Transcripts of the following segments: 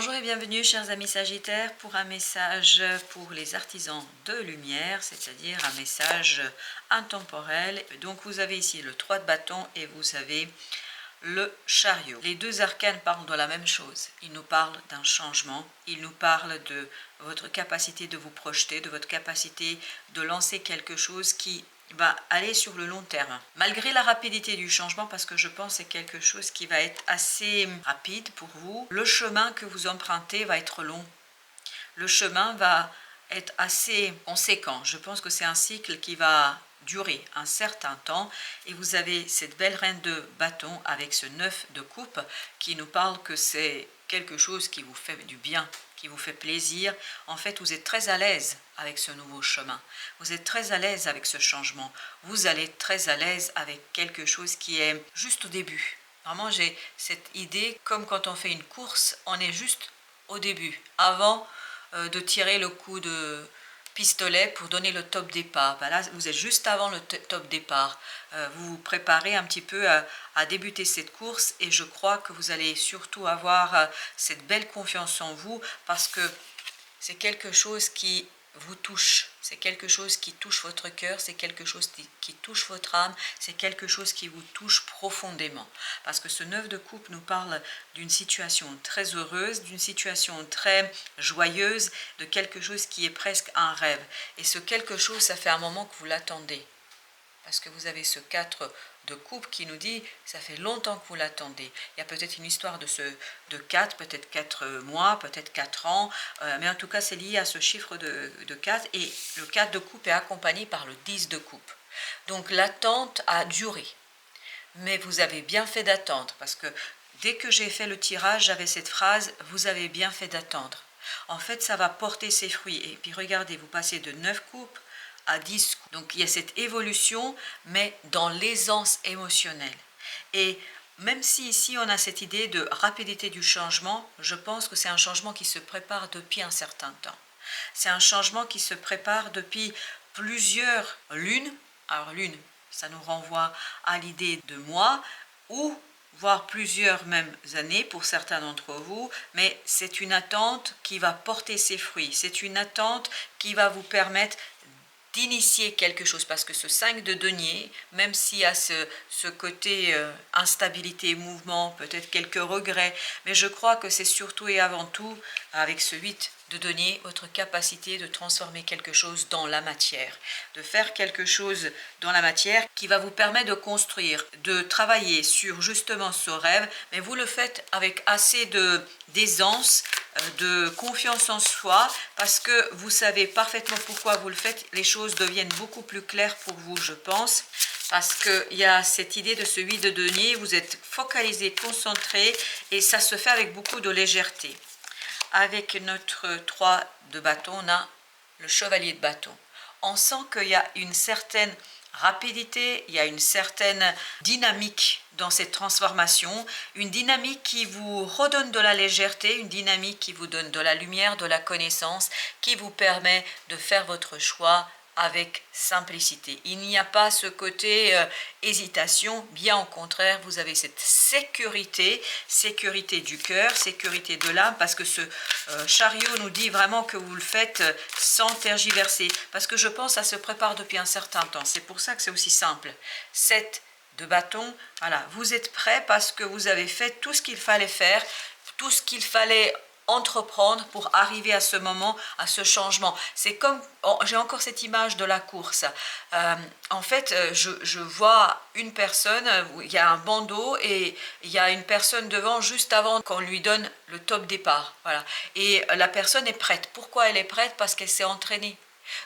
Bonjour et bienvenue chers amis Sagittaires pour un message pour les artisans de lumière, c'est-à-dire un message intemporel. Donc vous avez ici le 3 de bâton et vous avez le chariot. Les deux arcanes parlent de la même chose. Ils nous parlent d'un changement, ils nous parlent de votre capacité de vous projeter, de votre capacité de lancer quelque chose qui va aller sur le long terme. Malgré la rapidité du changement, parce que je pense que c'est quelque chose qui va être assez rapide pour vous, le chemin que vous empruntez va être long. Le chemin va être assez conséquent. Je pense que c'est un cycle qui va durer un certain temps et vous avez cette belle reine de bâton avec ce 9 de coupe qui nous parle que c'est quelque chose qui vous fait du bien, qui vous fait plaisir. En fait, vous êtes très à l'aise avec ce nouveau chemin. Vous êtes très à l'aise avec ce changement. Vous allez être très à l'aise avec quelque chose qui est juste au début. Vraiment, j'ai cette idée, comme quand on fait une course, on est juste au début, avant de tirer le coup de pistolet pour donner le top départ. Ben là, vous êtes juste avant le top départ. Vous vous préparez un petit peu à débuter cette course et je crois que vous allez surtout avoir cette belle confiance en vous parce que c'est quelque chose qui vous touche, c'est quelque chose qui touche votre cœur, c'est quelque chose qui touche votre âme, c'est quelque chose qui vous touche profondément. Parce que ce 9 de coupe nous parle d'une situation très heureuse, d'une situation très joyeuse, de quelque chose qui est presque un rêve. Et ce quelque chose, ça fait un moment que vous l'attendez. Parce que vous avez ce 4 de coupe qui nous dit ça fait longtemps que vous l'attendez. Il y a peut-être une histoire de 4, peut-être 4 mois, peut-être 4 ans, mais en tout cas c'est lié à ce chiffre de 4 et le 4 de coupe est accompagné par le 10 de coupe. Donc l'attente a duré, mais vous avez bien fait d'attendre parce que dès que j'ai fait le tirage, j'avais cette phrase « vous avez bien fait d'attendre ». En fait, ça va porter ses fruits. Et puis regardez, vous passez de 9 coupes à 10 coups. Donc il y a cette évolution, mais dans l'aisance émotionnelle. Et même si ici on a cette idée de rapidité du changement, je pense que c'est un changement qui se prépare depuis un certain temps. C'est un changement qui se prépare depuis plusieurs lunes. Alors lune, ça nous renvoie à l'idée de mois ou voire plusieurs mêmes années pour certains d'entre vous, mais c'est une attente qui va porter ses fruits. C'est une attente qui va vous permettre d'initier quelque chose, parce que ce 5 de denier, même s'il y a ce côté instabilité, mouvement, peut-être quelques regrets, mais je crois que c'est surtout et avant tout, avec ce 8 de denier, votre capacité de transformer quelque chose dans la matière, de faire quelque chose dans la matière qui va vous permettre de construire, de travailler sur justement ce rêve, mais vous le faites avec assez d'aisance, de confiance en soi, parce que vous savez parfaitement pourquoi vous le faites. Les choses deviennent beaucoup plus claires pour vous, je pense, parce qu'il y a cette idée de ce 8 de denier, vous êtes focalisé, concentré, et ça se fait avec beaucoup de légèreté. Avec notre 3 de bâton, on a le chevalier de bâton. On sent qu'il y a une certaine rapidité, il y a une certaine dynamique dans cette transformation, une dynamique qui vous redonne de la légèreté, une dynamique qui vous donne de la lumière, de la connaissance, qui vous permet de faire votre choix avec simplicité. Il n'y a pas ce côté hésitation, bien au contraire, vous avez cette sécurité, sécurité du cœur, sécurité de l'âme, parce que ce chariot nous dit vraiment que vous le faites sans tergiverser, parce que je pense que ça se prépare depuis un certain temps, c'est pour ça que c'est aussi simple. 7 de bâton, voilà, vous êtes prêt parce que vous avez fait tout ce qu'il fallait faire, tout ce qu'il fallait entreprendre pour arriver à ce moment, à ce changement. C'est comme, j'ai encore cette image de la course. En fait, je vois une personne, il y a un bandeau et il y a une personne devant juste avant qu'on lui donne le top départ. Voilà. Et la personne est prête. Pourquoi elle est prête? Parce qu'elle s'est entraînée.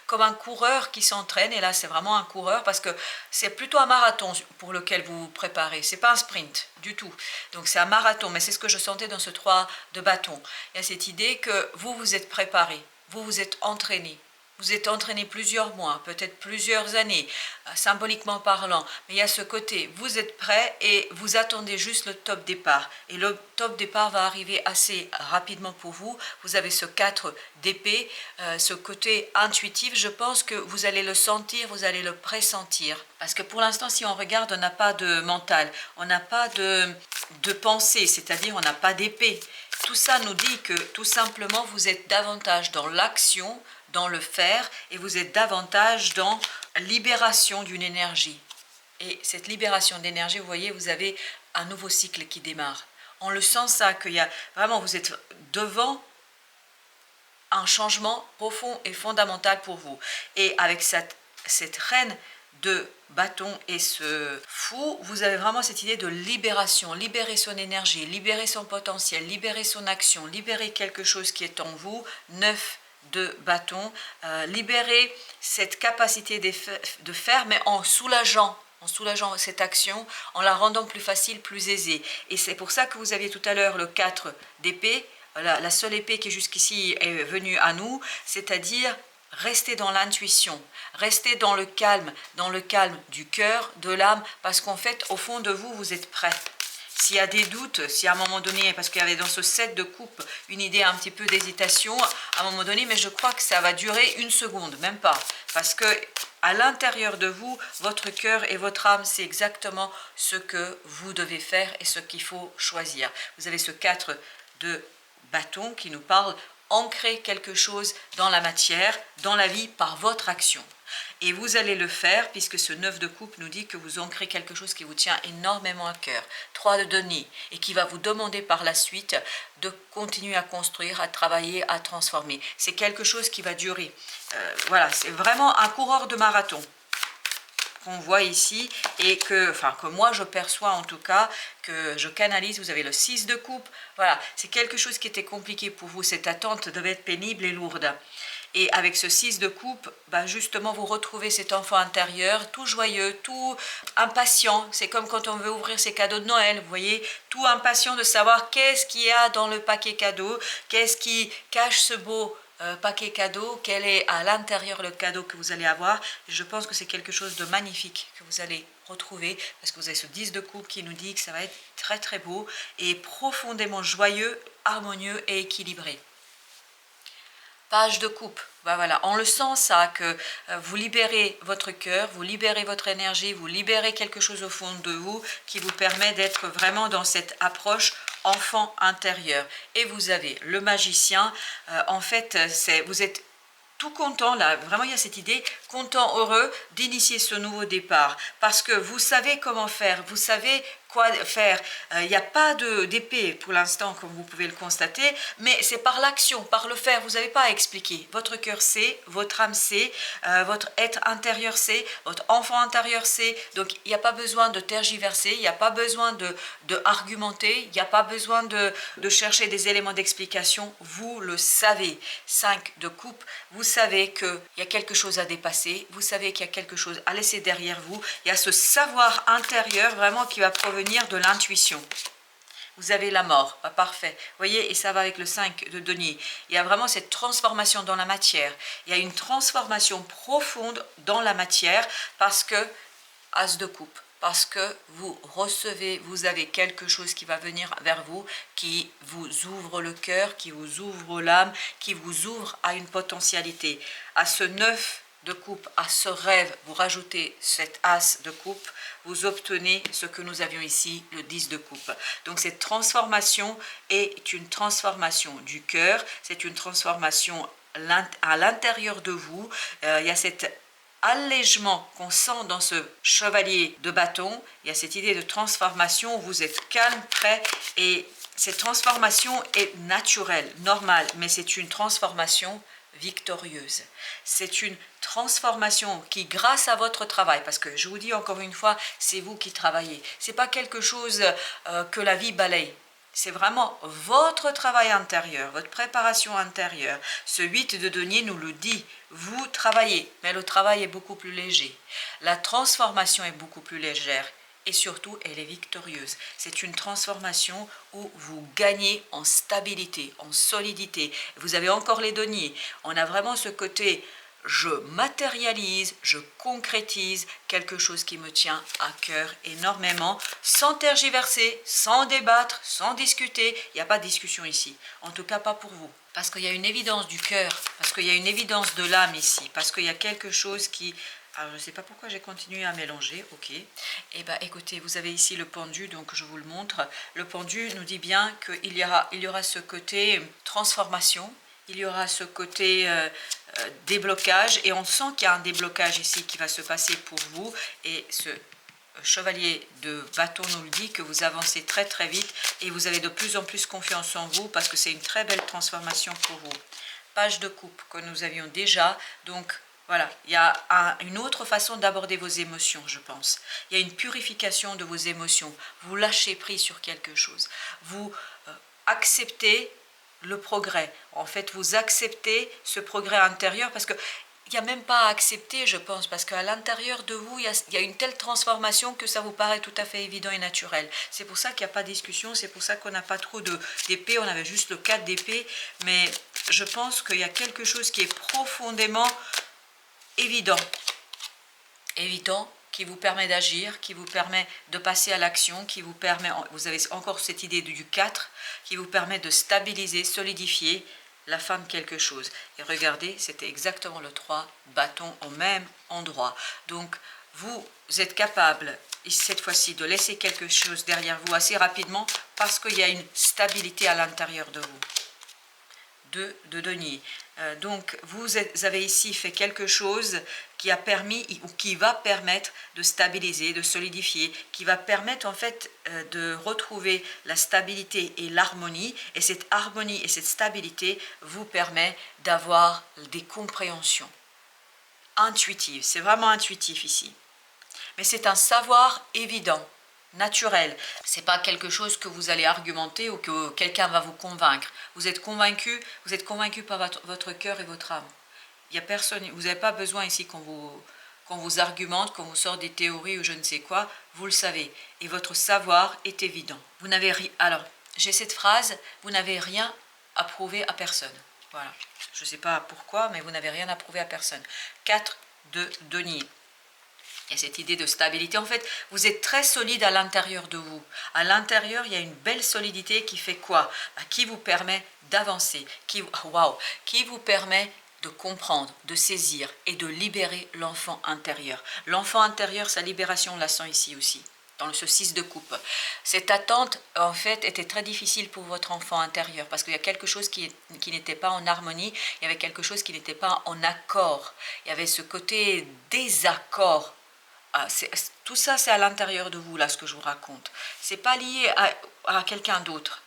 Comme un coureur qui s'entraîne, et là c'est vraiment un coureur parce que c'est plutôt un marathon pour lequel vous vous préparez, c'est pas un sprint du tout, donc c'est un marathon, mais c'est ce que je sentais dans ce 3 de bâton. Il y a cette idée que vous vous êtes préparé, vous vous êtes entraîné. Vous êtes entraîné plusieurs mois, peut-être plusieurs années, symboliquement parlant. Mais il y a ce côté, vous êtes prêt et vous attendez juste le top départ. Et le top départ va arriver assez rapidement pour vous. Vous avez ce 4 d'épée, ce côté intuitif. Je pense que vous allez le sentir, vous allez le pressentir. Parce que pour l'instant, si on regarde, on n'a pas de mental, on n'a pas de pensée, c'est-à-dire on n'a pas d'épée. Tout ça nous dit que tout simplement vous êtes davantage dans l'action, dans le faire, et vous êtes davantage dans libération d'une énergie. Et cette libération d'énergie, vous voyez, vous avez un nouveau cycle qui démarre. On le sent ça, qu'il y a vraiment, vous êtes devant un changement profond et fondamental pour vous. Et avec cette reine de bâton et ce fou, vous avez vraiment cette idée de libération, libérer son énergie, libérer son potentiel, libérer son action, libérer quelque chose qui est en vous, 9 de bâton, libérer cette capacité de faire, mais en soulageant cette action, en la rendant plus facile, plus aisée. Et c'est pour ça que vous aviez tout à l'heure le 4 d'épée, la seule épée qui jusqu'ici est venue à nous, c'est-à-dire restez dans l'intuition, restez dans le calme du cœur, de l'âme, parce qu'en fait, au fond de vous, vous êtes prêt. S'il y a des doutes, si à un moment donné, parce qu'il y avait dans ce 7 de coupe une idée un petit peu d'hésitation, à un moment donné, mais je crois que ça va durer une seconde, même pas. Parce que à l'intérieur de vous, votre cœur et votre âme, c'est exactement ce que vous devez faire et ce qu'il faut choisir. Vous avez ce 4 de bâton qui nous parle ancrer quelque chose dans la matière, dans la vie, par votre action. Et vous allez le faire, puisque ce 9 de coupe nous dit que vous ancrez quelque chose qui vous tient énormément à cœur. 3 de denier, et qui va vous demander par la suite de continuer à construire, à travailler, à transformer. C'est quelque chose qui va durer. Voilà, c'est vraiment un coureur de marathon qu'on voit ici, et que moi je perçois en tout cas, que je canalise. Vous avez le 6 de coupe, voilà, c'est quelque chose qui était compliqué pour vous, cette attente devait être pénible et lourde. Et avec ce 6 de coupe, justement, vous retrouvez cet enfant intérieur, tout joyeux, tout impatient. C'est comme quand on veut ouvrir ses cadeaux de Noël, vous voyez, tout impatient de savoir qu'est-ce qu'il y a dans le paquet cadeau, qu'est-ce qui cache ce beau paquet cadeau, quel est à l'intérieur le cadeau que vous allez avoir. Je pense que c'est quelque chose de magnifique que vous allez retrouver, parce que vous avez ce 10 de coupe qui nous dit que ça va être très très beau et profondément joyeux, harmonieux et équilibré. Page de coupe, voilà, on le sent ça, que vous libérez votre cœur, vous libérez votre énergie, vous libérez quelque chose au fond de vous qui vous permet d'être vraiment dans cette approche enfant intérieur. Et vous avez le magicien, en fait, vous êtes tout content, là, vraiment il y a cette idée, content, heureux d'initier ce nouveau départ, parce que vous savez comment faire, vous savez quoi faire. Il n'y a pas d'épée pour l'instant, comme vous pouvez le constater, mais c'est par l'action, par le faire. Vous n'avez pas à expliquer. Votre cœur sait, votre âme sait, votre être intérieur sait, votre enfant intérieur sait. Donc il n'y a pas besoin de tergiverser, il n'y a pas besoin de argumenter, il n'y a pas besoin de chercher des éléments d'explication. Vous le savez. 5 de coupe, vous savez qu'il y a quelque chose à dépasser, vous savez qu'il y a quelque chose à laisser derrière vous. Il y a ce savoir intérieur vraiment qui va provenir de l'intuition. Vous avez la mort, parfait. Vous voyez, et ça va avec le 5 de denier. Il y a vraiment cette transformation dans la matière. Il y a une transformation profonde dans la matière parce que, as de coupe, parce que vous recevez, vous avez quelque chose qui va venir vers vous, qui vous ouvre le cœur, qui vous ouvre l'âme, qui vous ouvre à une potentialité. À ce 9 de coupe, à ce rêve, vous rajoutez cet as de coupe, vous obtenez ce que nous avions ici, le 10 de coupe. Donc cette transformation est une transformation du cœur, c'est une transformation à l'intérieur de vous. Il y a cet allègement qu'on sent dans ce chevalier de bâton, il y a cette idée de transformation où vous êtes calme, prêt, et cette transformation est naturelle, normale, mais c'est une transformation victorieuse. C'est une transformation qui, grâce à votre travail, parce que je vous dis encore une fois, c'est vous qui travaillez, c'est pas quelque chose que la vie balaye. C'est vraiment votre travail intérieur, votre préparation intérieure. Ce 8 de denier nous le dit, vous travaillez, mais le travail est beaucoup plus léger. La transformation est beaucoup plus légère et surtout, elle est victorieuse. C'est une transformation où vous gagnez en stabilité, en solidité. Vous avez encore les deniers. On a vraiment ce côté... Je matérialise, je concrétise quelque chose qui me tient à cœur énormément, sans tergiverser, sans débattre, sans discuter. Il n'y a pas de discussion ici, en tout cas pas pour vous. Parce qu'il y a une évidence du cœur, parce qu'il y a une évidence de l'âme ici, parce qu'il y a quelque chose qui Alors, je ne sais pas pourquoi j'ai continué à mélanger, ok. Et bien, écoutez, vous avez ici le pendu, donc je vous le montre. Le pendu nous dit bien qu'il y aura ce côté transformation, il y aura ce côté déblocage, et on sent qu'il y a un déblocage ici qui va se passer pour vous, et ce chevalier de bâton nous le dit, que vous avancez très très vite, et vous avez de plus en plus confiance en vous, parce que c'est une très belle transformation pour vous. Page de coupe que nous avions déjà, donc voilà, il y a une autre façon d'aborder vos émotions, je pense. Il y a une purification de vos émotions. Vous lâchez prise sur quelque chose. Vous acceptez le progrès. En fait, vous acceptez ce progrès intérieur parce que il n'y a même pas à accepter, je pense, parce qu'à l'intérieur de vous, il y a une telle transformation que ça vous paraît tout à fait évident et naturel. C'est pour ça qu'il n'y a pas de discussion, c'est pour ça qu'on n'a pas trop d'épée, on avait juste le 4 d'épée, mais je pense qu'il y a quelque chose qui est profondément évident, qui vous permet d'agir, qui vous permet de passer à l'action, qui vous permet, vous avez encore cette idée du 4, qui vous permet de stabiliser, solidifier la fin de quelque chose. Et regardez, c'était exactement le 3 bâtons au même endroit. Donc, vous êtes capable, cette fois-ci, de laisser quelque chose derrière vous assez rapidement parce qu'il y a une stabilité à l'intérieur de vous. De denier. Donc vous avez ici fait quelque chose qui a permis ou qui va permettre de stabiliser, de solidifier, qui va permettre en fait de retrouver la stabilité et l'harmonie, et cette harmonie et cette stabilité vous permet d'avoir des compréhensions intuitives. C'est vraiment intuitif ici, mais c'est un savoir évident, naturel. C'est pas quelque chose que vous allez argumenter ou que quelqu'un va vous convaincre. Vous êtes convaincu par votre cœur et votre âme. Il y a personne, vous n'avez pas besoin ici qu'on vous argumente, qu'on vous sorte des théories ou je ne sais quoi. Vous le savez et votre savoir est évident. Vous n'avez rien. Alors j'ai cette phrase, vous n'avez rien à prouver à personne. Voilà. Je ne sais pas pourquoi, mais vous n'avez rien à prouver à personne. 4 de denier. Il y a cette idée de stabilité. En fait, vous êtes très solide à l'intérieur de vous. À l'intérieur, il y a une belle solidité qui fait quoi? Qui vous permet d'avancer, qui vous permet de comprendre, de saisir et de libérer l'enfant intérieur. L'enfant intérieur, sa libération, on la sent ici aussi, dans ce 6 de coupe. Cette attente, en fait, était très difficile pour votre enfant intérieur parce qu'il y a quelque chose qui n'était pas en harmonie, il y avait quelque chose qui n'était pas en accord. Il y avait ce côté désaccord. Tout ça, c'est à l'intérieur de vous, là, ce que je vous raconte. C'est pas lié à quelqu'un d'autre.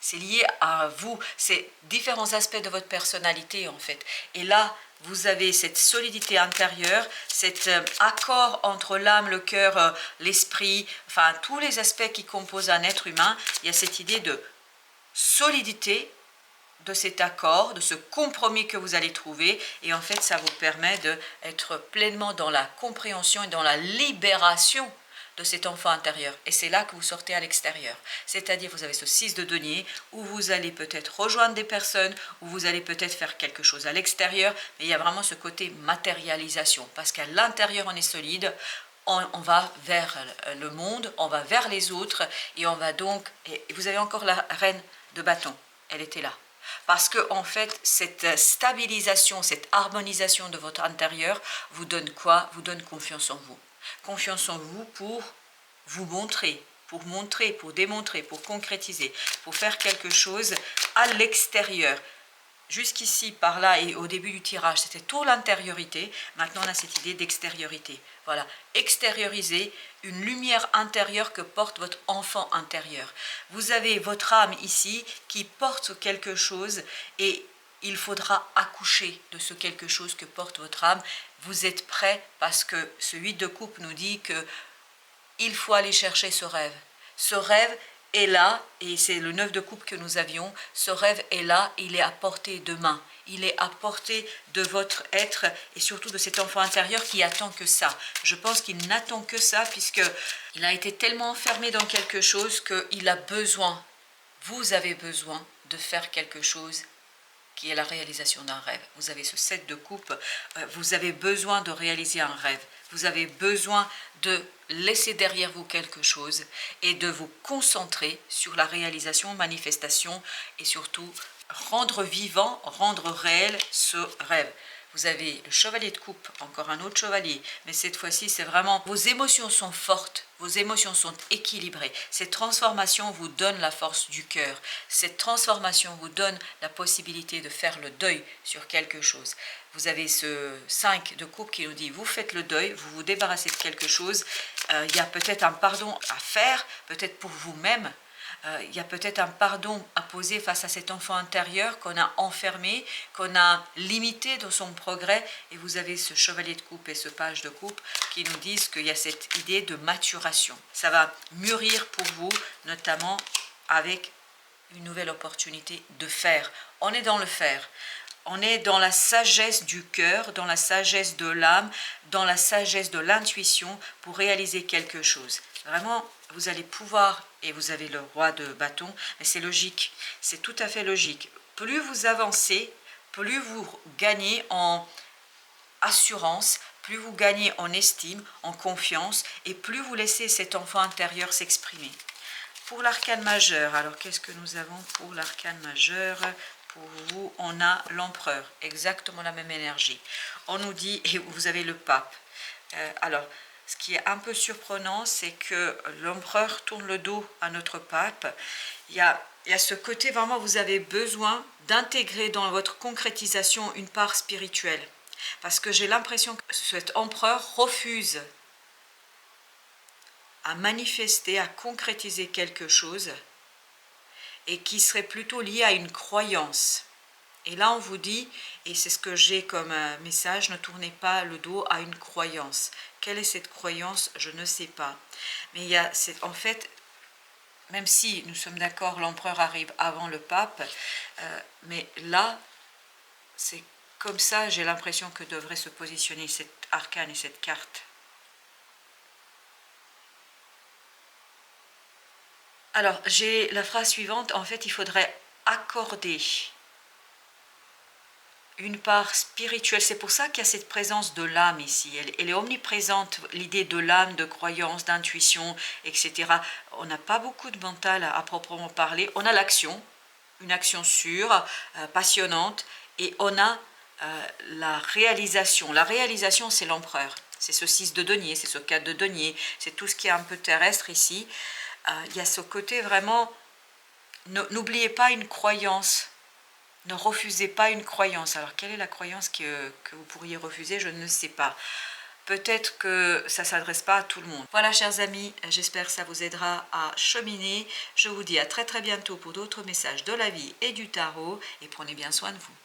C'est lié à vous. C'est différents aspects de votre personnalité, en fait. Et là, vous avez cette solidité intérieure, cet accord entre l'âme, le cœur, l'esprit, enfin, tous les aspects qui composent un être humain. Il y a cette idée de solidité, de cet accord, de ce compromis que vous allez trouver, et en fait ça vous permet d'être pleinement dans la compréhension et dans la libération de cet enfant intérieur, et c'est là que vous sortez à l'extérieur, c'est-à-dire vous avez ce 6 de denier où vous allez peut-être rejoindre des personnes, où vous allez peut-être faire quelque chose à l'extérieur, mais il y a vraiment ce côté matérialisation, parce qu'à l'intérieur on est solide, on va vers le monde, on va vers les autres, et on va donc, et vous avez encore la reine de bâton, elle était là. Parce que en fait, cette stabilisation, cette harmonisation de votre intérieur vous donne quoi? Vous donne confiance en vous. Confiance en vous pour vous montrer, pour démontrer, pour concrétiser, pour faire quelque chose à l'extérieur. Jusqu'ici, par là et au début du tirage, c'était tout l'intériorité. Maintenant, on a cette idée d'extériorité. Voilà, extérioriser une lumière intérieure que porte votre enfant intérieur. Vous avez votre âme ici qui porte quelque chose et il faudra accoucher de ce quelque chose que porte votre âme. Vous êtes prêt parce que ce 8 de coupe nous dit que il faut aller chercher ce rêve. Ce rêve est là, et c'est le 9 de coupe que nous avions, ce rêve est là, il est à portée de main, il est à portée de votre être, et surtout de cet enfant intérieur qui attend que ça. Je pense qu'il n'attend que ça, puisqu'il a été tellement enfermé dans quelque chose qu'il a besoin, vous avez besoin de faire quelque chose qui est la réalisation d'un rêve. Vous avez ce 7 de coupe, vous avez besoin de réaliser un rêve, vous avez besoin de laisser derrière vous quelque chose et de vous concentrer sur la réalisation, manifestation et surtout rendre vivant, rendre réel ce rêve. vous avez le chevalier de coupe, encore un autre chevalier, mais cette fois-ci c'est vraiment, vos émotions sont fortes, vos émotions sont équilibrées. Cette transformation vous donne la force du cœur, cette transformation vous donne la possibilité de faire le deuil sur quelque chose. Vous avez ce 5 de coupe qui nous dit, vous faites le deuil, vous vous débarrassez de quelque chose, il y a peut-être un pardon à faire, peut-être pour vous-même. Il y a peut-être un pardon à poser face à cet enfant intérieur qu'on a enfermé, qu'on a limité dans son progrès. Et vous avez ce chevalier de coupe et ce page de coupe qui nous disent qu'il y a cette idée de maturation. Ça va mûrir pour vous, notamment avec une nouvelle opportunité de faire. On est dans le faire. On est dans la sagesse du cœur, dans la sagesse de l'âme, dans la sagesse de l'intuition pour réaliser quelque chose. Vraiment, vous allez pouvoir, et vous avez le roi de bâton, mais c'est logique, c'est tout à fait logique. Plus vous avancez, plus vous gagnez en assurance, plus vous gagnez en estime, en confiance, et plus vous laissez cet enfant intérieur s'exprimer. Pour l'arcane majeur, alors qu'est-ce que nous avons pour l'arcane majeur ? Pour vous, on a l'empereur, exactement la même énergie. On nous dit, et vous avez le pape. Alors, ce qui est un peu surprenant, c'est que l'empereur tourne le dos à notre pape. Il y a ce côté, vraiment, vous avez besoin d'intégrer dans votre concrétisation une part spirituelle. Parce que j'ai l'impression que cet empereur refuse à manifester, à concrétiser quelque chose et qui serait plutôt lié à une croyance. Et là, on vous dit, et c'est ce que j'ai comme message, ne tournez pas le dos à une croyance. Quelle est cette croyance? Je ne sais pas. Mais il y a, en fait, même si nous sommes d'accord, l'empereur arrive avant le pape, mais là, c'est comme ça, j'ai l'impression que devrait se positionner cet arcane et cette carte. Alors, j'ai la phrase suivante, en fait, il faudrait accorder une part spirituelle. C'est pour ça qu'il y a cette présence de l'âme ici. Elle est omniprésente, l'idée de l'âme, de croyance, d'intuition, etc. On n'a pas beaucoup de mental à proprement parler. On a l'action, une action sûre, passionnante, et on a la réalisation. La réalisation, c'est l'empereur. C'est ce 6 de denier, c'est ce 4 de denier, c'est tout ce qui est un peu terrestre ici. Il y a ce côté vraiment, n'oubliez pas une croyance, ne refusez pas une croyance. Alors quelle est la croyance que vous pourriez refuser? Je ne sais pas. Peut-être que ça ne s'adresse pas à tout le monde. Voilà, chers amis, j'espère que ça vous aidera à cheminer. Je vous dis à très très bientôt pour d'autres messages de la vie et du tarot, et prenez bien soin de vous.